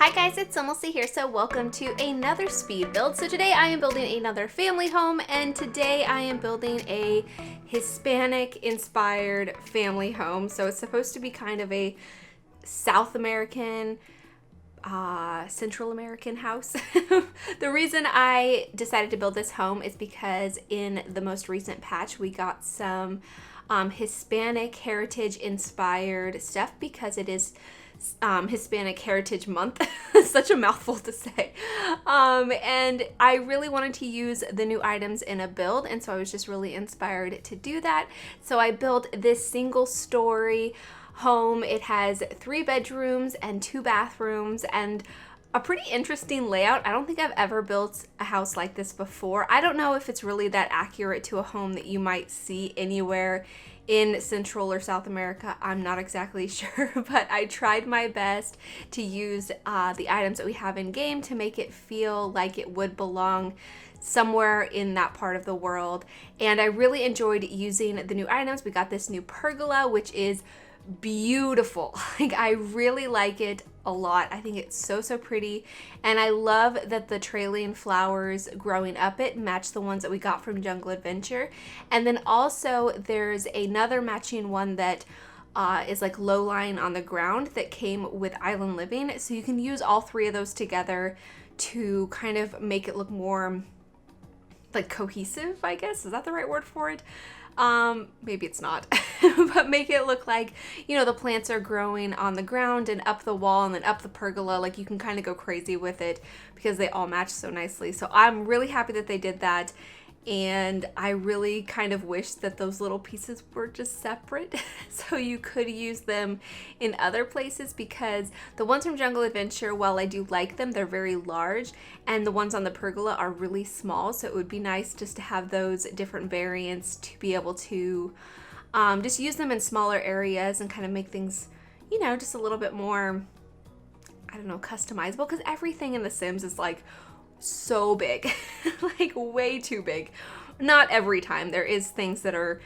Hi guys, it's SimLicy here, so welcome to another speed build. So today I am building another family home, and today I am building a Hispanic inspired family home. So it's supposed to be kind of a South American, Central American house. The reason I decided to build this home is because in the most recent patch we got some Hispanic heritage inspired stuff because it is Hispanic Heritage Month. Such a mouthful to say. And I really wanted to use the new items in a build, and so I was just really inspired to do that. So I built this single story home. It has 3 bedrooms and 2 bathrooms and a pretty interesting layout. I don't think I've ever built a house like this before. I don't know if it's really that accurate to a home that you might see anywhere in Central or South America. I'm not exactly sure, but I tried my best to use the items that we have in game to make it feel like it would belong somewhere in that part of the world. And I really enjoyed using the new items. We got this new pergola, which is beautiful. Like, I really like it a lot. I think it's so pretty, and I love that the trailing flowers growing up it match the ones that we got from Jungle Adventure. And then also there's another matching one that is like low lying on the ground that came with Island Living, so you can use all 3 of those together to kind of make it look more like cohesive, I guess. Is that the right word for it? Maybe it's not, but make it look like, you know, the plants are growing on the ground and up the wall and then up the pergola. Like, you can kind of go crazy with it because they all match so nicely. So I'm really happy that they did that. And I really kind of wish that those little pieces were just separate so you could use them in other places, because the ones from Jungle Adventure, while I do like them, they're very large, and the ones on the pergola are really small. So it would be nice just to have those different variants to be able to just use them in smaller areas and kind of make things, you know, just a little bit more, I don't know, customizable, because everything in The Sims is like so big, like way too big. Not every time. There is things that are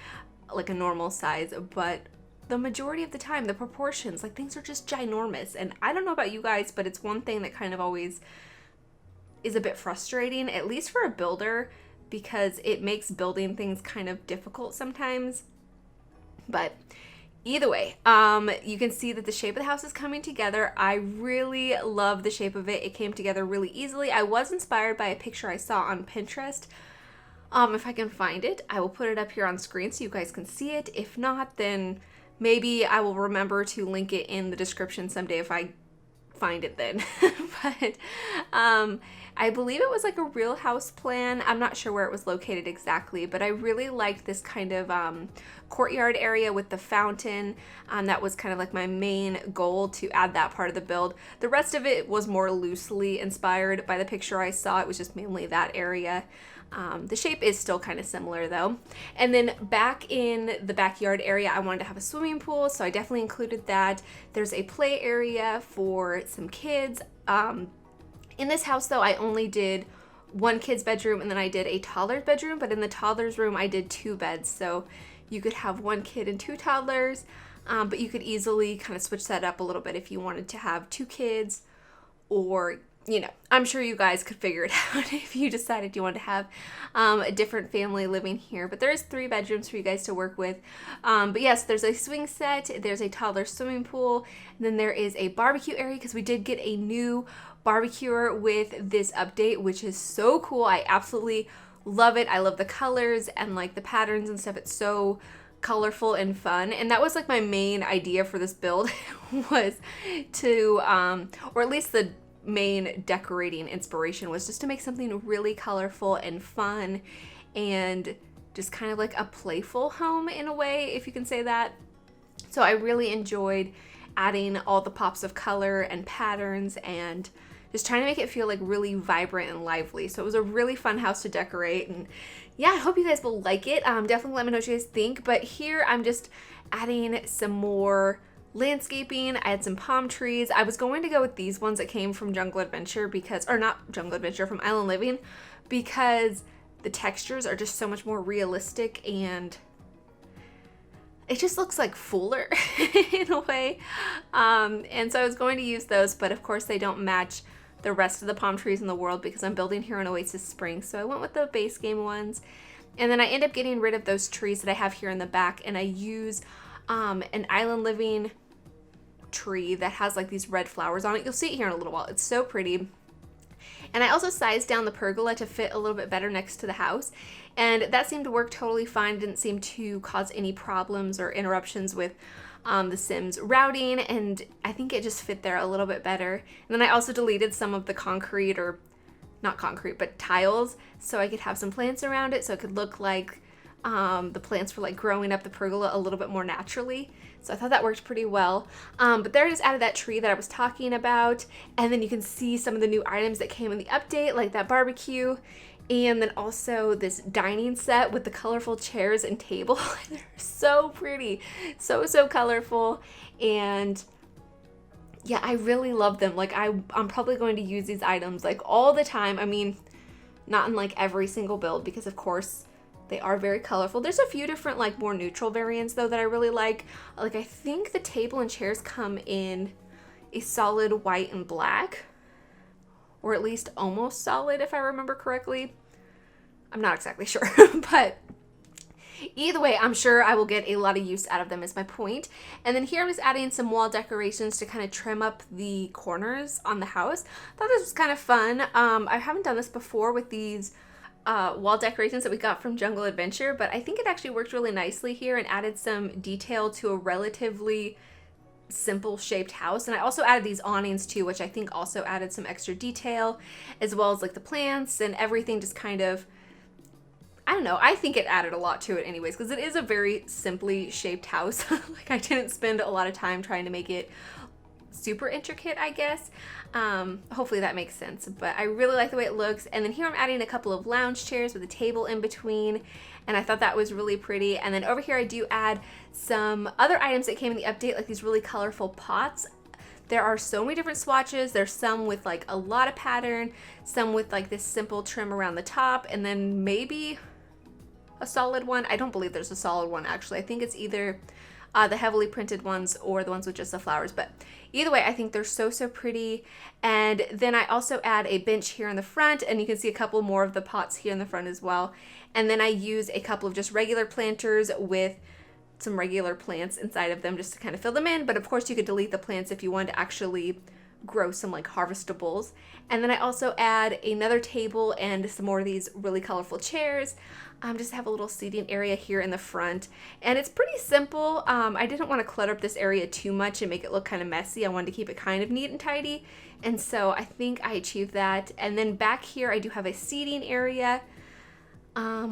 like a normal size, but the majority of the time, the proportions, like, things are just ginormous. And I don't know about you guys, but it's one thing that kind of always is a bit frustrating, at least for a builder, because it makes building things kind of difficult sometimes. But either way, you can see that the shape of the house is coming together. I really love the shape of it. It came together really easily. I was inspired by a picture I saw on Pinterest. If I can find it, I will put it up here on screen so you guys can see it. If not, then maybe I will remember to link it in the description someday if I find it then. But I believe it was like a real house plan. I'm not sure where it was located exactly, but I really liked this kind of courtyard area with the fountain. That was kind of like my main goal, to add that part of the build. The rest of it was more loosely inspired by the picture I saw. It was just mainly that area. The shape is still kind of similar though. And then back in the backyard area, I wanted to have a swimming pool, so I definitely included that. There's a play area for some kids. In this house though, I only did 1 kid's bedroom and then I did a toddler's bedroom, but in the toddler's room I did 2 beds. So you could have 1 kid and 2 toddlers, but you could easily kind of switch that up a little bit if you wanted to have 2 kids, or, you know, I'm sure you guys could figure it out if you decided you wanted to have a different family living here. But there is 3 bedrooms for you guys to work with. But yes, there's a swing set, there's a toddler swimming pool, and then there is a barbecue area, because we did get a new barbecuer with this update, which is so cool. I absolutely love it. I love the colors and like the patterns and stuff. It's so colorful and fun. And that was like my main idea for this build was to, or at least the main decorating inspiration was just to make something really colorful and fun and just kind of like a playful home in a way, if you can say that. So I really enjoyed adding all the pops of color and patterns and just trying to make it feel like really vibrant and lively. So it was a really fun house to decorate, and yeah, I hope you guys will like it. Definitely let me know what you guys think. But here I'm just adding some more landscaping. I had some palm trees. I was going to go with these ones that came from Jungle Adventure because, or not Jungle Adventure, from Island Living, because the textures are just so much more realistic and it just looks like fuller in a way. And so I was going to use those, but of course they don't match the rest of the palm trees in the world because I'm building here in Oasis Springs. So I went with the base game ones. And then I end up getting rid of those trees that I have here in the back, and I use an island living tree that has like these red flowers on it. You'll see it here in a little while. It's so pretty. And I also sized down the pergola to fit a little bit better next to the house. And that seemed to work totally fine. It didn't seem to cause any problems or interruptions with the Sims routing. And I think it just fit there a little bit better. And then I also deleted some of the concrete, or not concrete, but tiles, so I could have some plants around it, so it could look like the plants were like growing up the pergola a little bit more naturally. So I thought that worked pretty well. But there I just added that tree that I was talking about. And then you can see some of the new items that came in the update, like that barbecue. And then also this dining set with the colorful chairs and table. They're so pretty. So, so colorful. And yeah, I really love them. Like I'm probably going to use these items like all the time. I mean, not in like every single build because of course they are very colorful. There's a few different like more neutral variants though that I really like. Like I think the table and chairs come in a solid white and black, or at least almost solid if I remember correctly. I'm not exactly sure, but either way, I'm sure I will get a lot of use out of them is my point. And then here I'm just adding some wall decorations to kind of trim up the corners on the house. I thought this was kind of fun. I haven't done this before with these wall decorations that we got from Jungle Adventure, but I think it actually worked really nicely here and added some detail to a relatively simple shaped house. And I also added these awnings too, which I think also added some extra detail, as well as like the plants and everything just kind of, I don't know, I think it added a lot to it anyways, because it is a very simply shaped house. Like I didn't spend a lot of time trying to make it super intricate, I guess. Hopefully that makes sense, but I really like the way it looks. And then here I'm adding a couple of lounge chairs with a table in between, and I thought that was really pretty. And then over here I do add some other items that came in the update, like these really colorful pots. There are so many different swatches. There's some with like a lot of pattern, some with like this simple trim around the top, and then maybe a solid one. I don't believe there's a solid one actually. I think it's either the heavily printed ones or the ones with just the flowers, but either way I think they're so, so pretty. And then I also add a bench here in the front, and you can see a couple more of the pots here in the front as well. And then I use a couple of just regular planters with some regular plants inside of them just to kind of fill them in, but of course you could delete the plants if you wanted to actually grow some like harvestables. And then I also add another table and some more of these really colorful chairs. Just have a little seating area here in the front, and it's pretty simple. I didn't want to clutter up this area too much and make it look kind of messy. I wanted to keep it kind of neat and tidy, and so I think I achieved that. And then back here I do have a seating area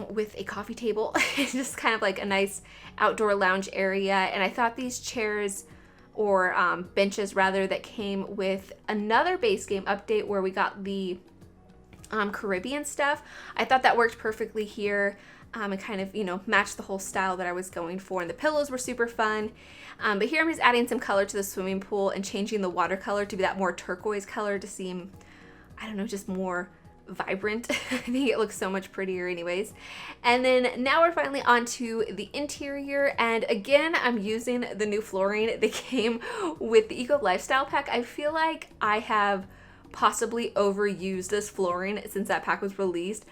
with a coffee table. It's just kind of like a nice outdoor lounge area. And I thought these chairs, or benches rather, that came with another base game update where we got the Caribbean stuff, I thought that worked perfectly here. And kind of, you know, matched the whole style that I was going for. And the pillows were super fun. But here I'm just adding some color to the swimming pool and changing the watercolor to be that more turquoise color to seem, I don't know, just more vibrant. I think it looks so much prettier anyways. And then now we're finally on to the interior, and again I'm using the new flooring that came with the Eco Lifestyle pack. I feel like I have possibly overused this flooring since that pack was released,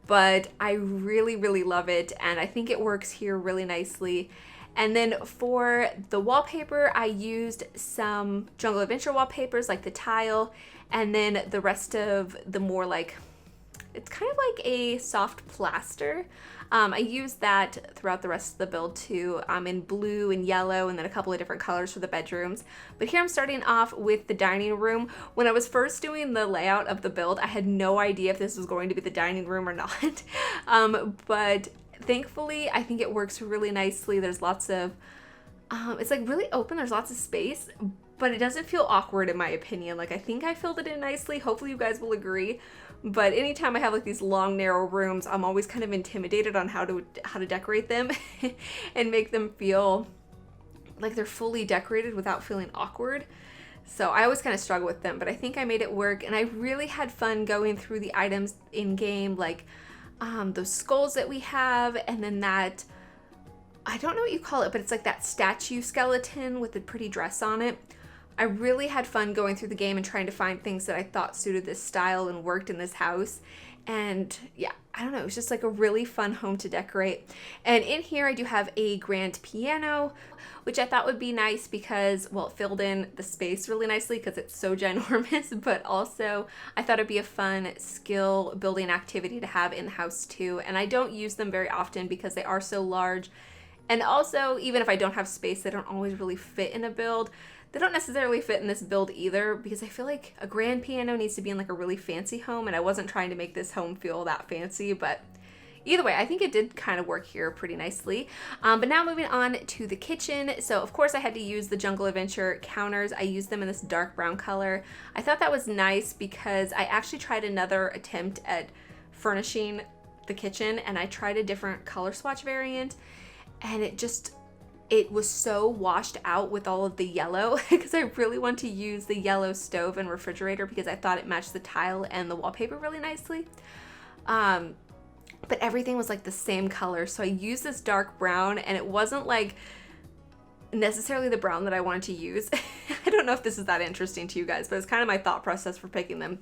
but I really, really love it, and I think it works here really nicely. And then for the wallpaper, I used some Jungle Adventure wallpapers like the tile, and then the rest of the more like, it's kind of like a soft plaster. I used that throughout the rest of the build too, in blue and yellow, and then a couple of different colors for the bedrooms. But here I'm starting off with the dining room. When I was first doing the layout of the build, I had no idea if this was going to be the dining room or not. But thankfully, I think it works really nicely. There's lots of, it's like really open, there's lots of space, but it doesn't feel awkward in my opinion. Like I think I filled it in nicely. Hopefully you guys will agree. But anytime I have like these long narrow rooms, I'm always kind of intimidated on how to decorate them and make them feel like they're fully decorated without feeling awkward. So I always kind of struggle with them, but I think I made it work, and I really had fun going through the items in game, like those skulls that we have, and then that I don't know what you call it, but it's like that statue skeleton with a pretty dress on it. I really had fun going through the game and trying to find things that I thought suited this style and worked in this house. And yeah, I don't know, it was just like a really fun home to decorate. And in here I do have a grand piano, which I thought would be nice because, well, it filled in the space really nicely because it's so ginormous, but also I thought it'd be a fun skill building activity to have in the house too. And I don't use them very often because they are so large. And also, even if I don't have space, they don't always really fit in a build. They don't necessarily fit in this build either because I feel like a grand piano needs to be in like a really fancy home, and I wasn't trying to make this home feel that fancy, but either way, I think it did kind of work here pretty nicely. But now moving on to the kitchen. So of course I had to use the Jungle Adventure counters. I used them in this dark brown color. I thought that was nice because I actually tried another attempt at furnishing the kitchen, and I tried a different color swatch variant, and it was so washed out with all of the yellow because I really want to use the yellow stove and refrigerator because I thought it matched the tile and the wallpaper really nicely. But everything was like the same color. So I used this dark brown, and it wasn't like necessarily the brown that I wanted to use. I don't know if this is that interesting to you guys, but it's kind of my thought process for picking them.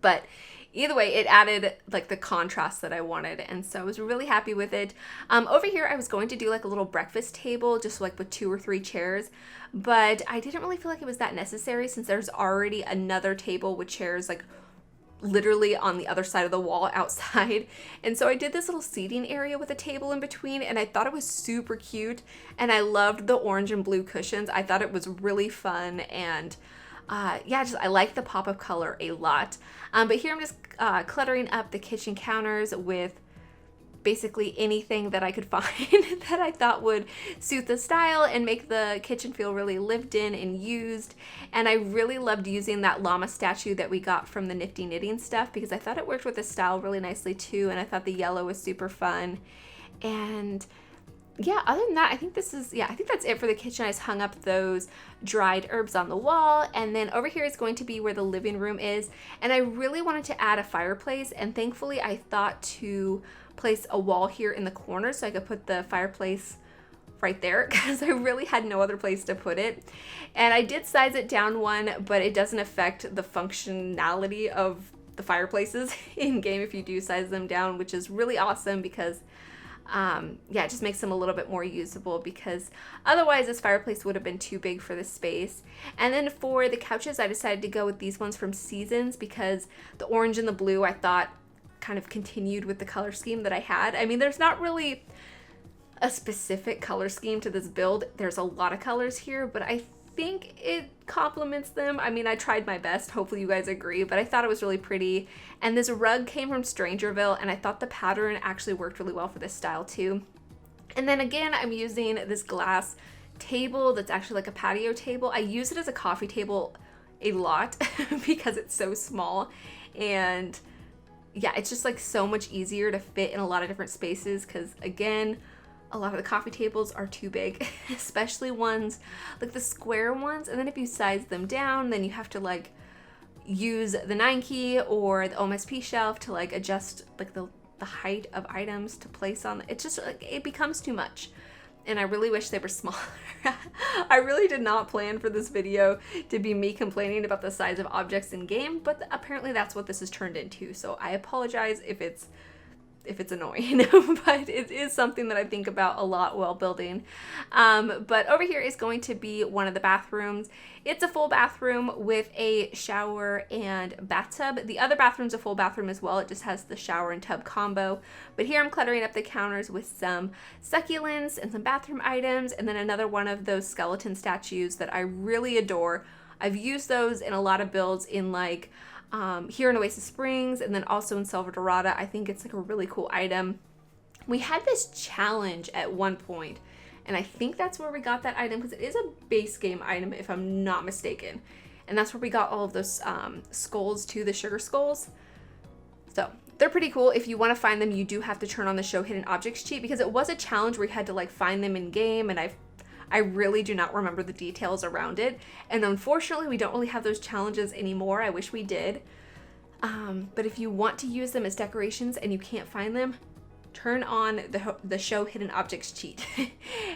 But either way, it added like the contrast that I wanted, and so I was really happy with it. Over here, I was going to do like a little breakfast table, just like with 2 or 3 chairs, but I didn't really feel like it was that necessary since there's already another table with chairs like literally on the other side of the wall outside. And so I did this little seating area with a table in between, and I thought it was super cute, and I loved the orange and blue cushions. I thought it was really fun, and yeah, I like the pop of color a lot. But here I'm just cluttering up the kitchen counters with basically anything that I could find that I thought would suit the style and make the kitchen feel really lived in and used. And I really loved using that llama statue that we got from the Nifty Knitting stuff because I thought it worked with the style really nicely too, and I thought the yellow was super fun. And yeah, other than that, I think that's it for the kitchen. I just hung up those dried herbs on the wall, and then over here is going to be where the living room is, and I really wanted to add a fireplace, and thankfully I thought to place a wall here in the corner so I could put the fireplace right there because I really had no other place to put it. And I did size it down one, but it doesn't affect the functionality of the fireplaces in game if you do size them down, which is really awesome because yeah, it just makes them a little bit more usable because otherwise this fireplace would have been too big for the space. And then for the couches, I decided to go with these ones from Seasons because the orange and the blue I thought kind of continued with the color scheme that I had. I mean, there's not really a specific color scheme to this build. There's a lot of colors here, but I think it complements them. I mean, I tried my best. Hopefully you guys agree, but I thought it was really pretty. And this rug came from Strangerville, and I thought the pattern actually worked really well for this style too. And then again, I'm using this glass table that's actually like a patio table. I use it as a coffee table a lot because it's so small, and yeah, it's just like so much easier to fit in a lot of different spaces because again, a lot of the coffee tables are too big, especially ones like the square ones. And then if you size them down, then you have to like use the 9 key or the OMSP shelf to like adjust like the height of items to place on. It's just like, it becomes too much. And I really wish they were smaller. I really did not plan for this video to be me complaining about the size of objects in game, but apparently that's what this has turned into. So I apologize if it's annoying, but it is something that I think about a lot while building. But over here is going to be one of the bathrooms. It's a full bathroom with a shower and bathtub. The other bathroom's a full bathroom as well. It just has the shower and tub combo. But here I'm cluttering up the counters with some succulents and some bathroom items, and then another one of those skeleton statues that I really adore. I've used those in a lot of builds in like here in Oasis Springs and then also in Selvadorada. I think it's like a really cool item. We had this challenge at one point, and I think that's where we got that item because it is a base game item if I'm not mistaken. And that's where we got all of those skulls too, the sugar skulls. So they're pretty cool. If you want to find them, you do have to turn on the show hidden objects cheat because it was a challenge where you had to like find them in game, and I really do not remember the details around it. And unfortunately, we don't really have those challenges anymore. I wish we did. But if you want to use them as decorations and you can't find them, turn on the show Hidden Objects cheat,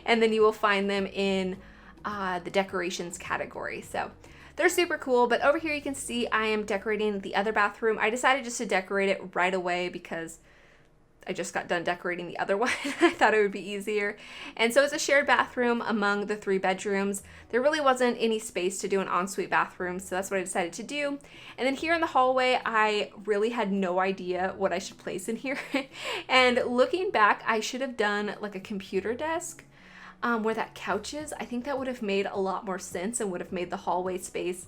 and then you will find them in the decorations category. So they're super cool. But over here you can see I am decorating the other bathroom. I decided just to decorate it right away because I just got done decorating the other one. I thought it would be easier. And so it's a shared bathroom among the 3 bedrooms. There really wasn't any space to do an ensuite bathroom, so that's what I decided to do. And then here in the hallway, I really had no idea what I should place in here. And looking back, I should have done like a computer desk where that couch is. I think that would have made a lot more sense and would have made the hallway space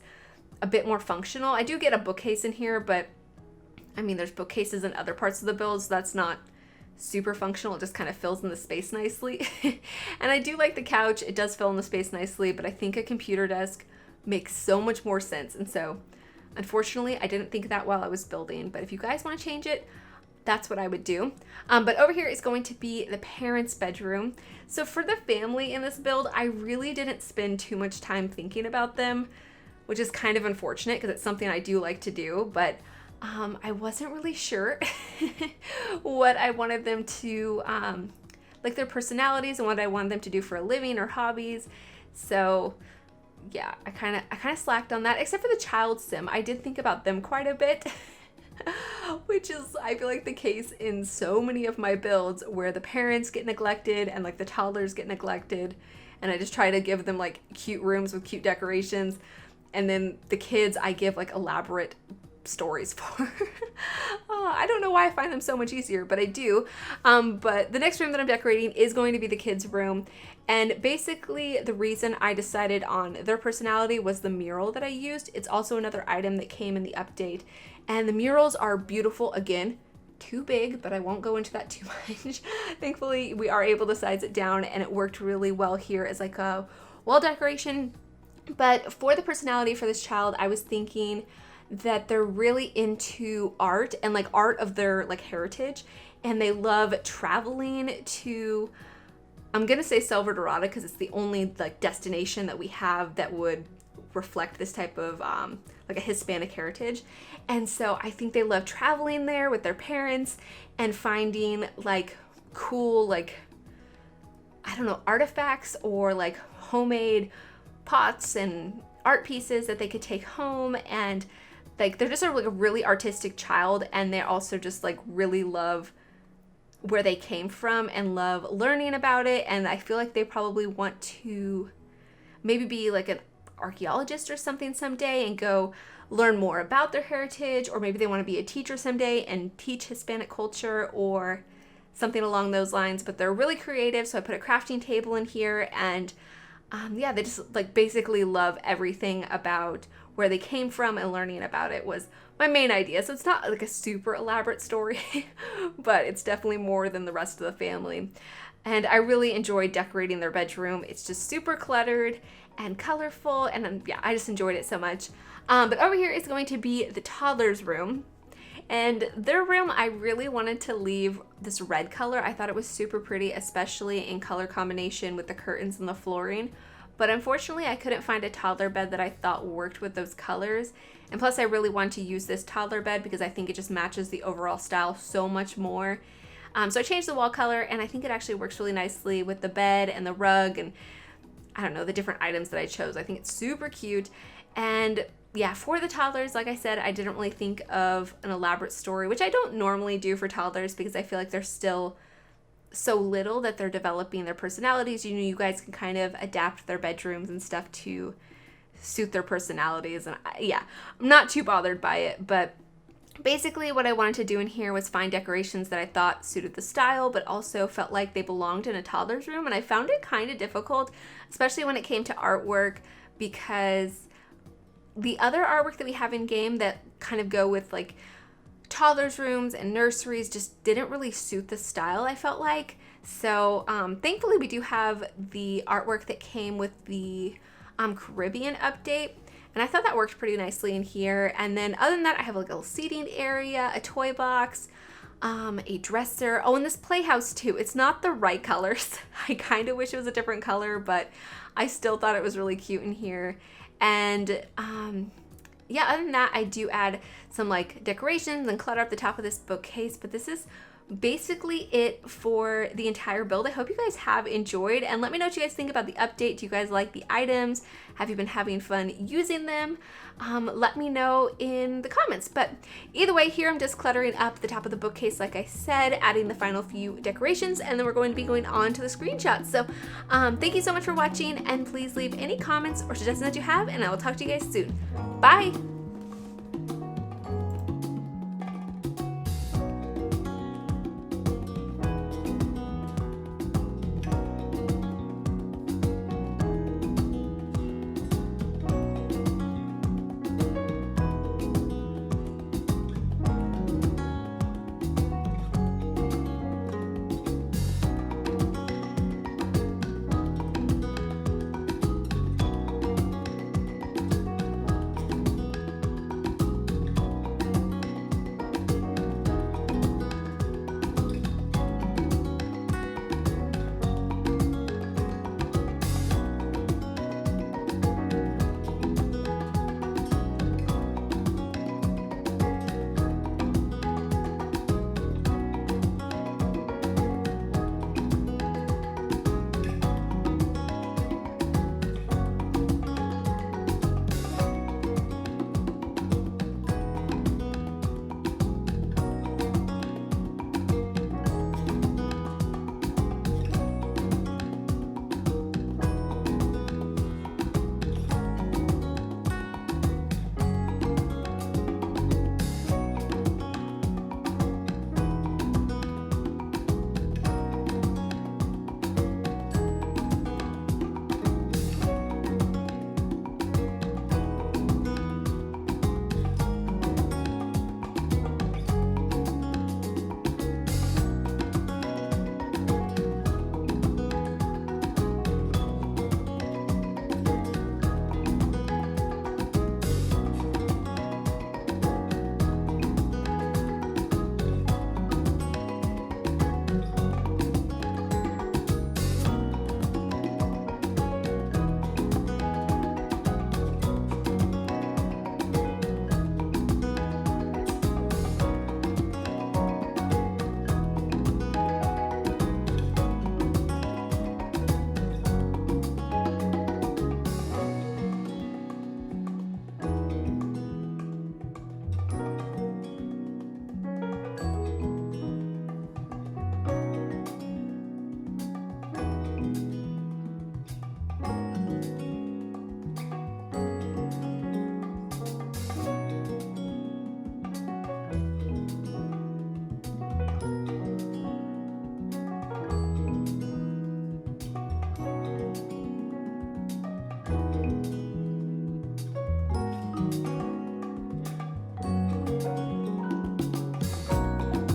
a bit more functional. I do get a bookcase in here, but I mean, there's bookcases in other parts of the build, so that's not super functional. It just kind of fills in the space nicely. And I do like the couch. It does fill in the space nicely, but I think a computer desk makes so much more sense. And so, unfortunately, I didn't think that while I was building, but if you guys want to change it, that's what I would do. But over here is going to be the parents' bedroom. So for the family in this build, I really didn't spend too much time thinking about them, which is kind of unfortunate because it's something I do like to do, but I wasn't really sure what I wanted them to, like their personalities and what I wanted them to do for a living or hobbies. So yeah, I kind of slacked on that, except for the child sim. I did think about them quite a bit, which is, I feel like, the case in so many of my builds where the parents get neglected and like the toddlers get neglected. And I just try to give them like cute rooms with cute decorations. And then the kids, I give like elaborate stories for. I don't know why I find them so much easier, but I do. But the next room that I'm decorating is going to be the kids' room. And basically the reason I decided on their personality was the mural that I used. It's also another item that came in the update. And the murals are beautiful. Again, too big, but I won't go into that too much. Thankfully, we are able to size it down, and it worked really well here as like a wall decoration. But for the personality for this child, I was thinking that they're really into art and like art of their like heritage, and they love traveling to, I'm gonna say Selva Dorada because it's the only like destination that we have that would reflect this type of like a Hispanic heritage. And so I think they love traveling there with their parents and finding like cool, like, I don't know, artifacts or like homemade pots and art pieces that they could take home. And like they're just a really artistic child, and they also just like really love where they came from and love learning about it. And I feel like they probably want to maybe be like an archaeologist or something someday and go learn more about their heritage, or maybe they want to be a teacher someday and teach Hispanic culture or something along those lines. But they're really creative, so I put a crafting table in here, and yeah, they just like basically love everything about where they came from, and learning about it was my main idea. So it's not like a super elaborate story, but it's definitely more than the rest of the family. And I really enjoyed decorating their bedroom. It's just super cluttered and colorful, and yeah, I just enjoyed it so much. But over here is going to be the toddler's room. And their room, I really wanted to leave this red color. I thought it was super pretty, especially in color combination with the curtains and the flooring. But unfortunately, I couldn't find a toddler bed that I thought worked with those colors. And plus, I really wanted to use this toddler bed because I think it just matches the overall style so much more. So I changed the wall color, and I think it actually works really nicely with the bed and the rug and, I don't know, the different items that I chose. I think it's super cute. And yeah, for the toddlers, like I said, I didn't really think of an elaborate story, which I don't normally do for toddlers because I feel like they're still so little that they're developing their personalities. You know, you guys can kind of adapt their bedrooms and stuff to suit their personalities. And yeah, I'm not too bothered by it, but basically what I wanted to do in here was find decorations that I thought suited the style, but also felt like they belonged in a toddler's room. And I found it kind of difficult, especially when it came to artwork, because the other artwork that we have in game that kind of go with like toddlers' rooms and nurseries just didn't really suit the style, I felt like. So thankfully we do have the artwork that came with the Caribbean update, and I thought that worked pretty nicely in here. And then other than that, I have like a little seating area, a toy box, a dresser. Oh, and this playhouse too. It's not the right colors. I kind of wish it was a different color, but I still thought it was really cute in here. And yeah, other than that, I do add some like decorations and clutter up the top of this bookcase, but this is basically it for the entire build. I hope you guys have enjoyed, and let me know what you guys think about the update. Do you guys like the items? Have you been having fun using them? Let me know in the comments. But either way, here I'm just cluttering up the top of the bookcase, like I said, adding the final few decorations, and then we're going to be going on to the screenshots. So thank you so much for watching, and please leave any comments or suggestions that you have, and I will talk to you guys soon. Bye!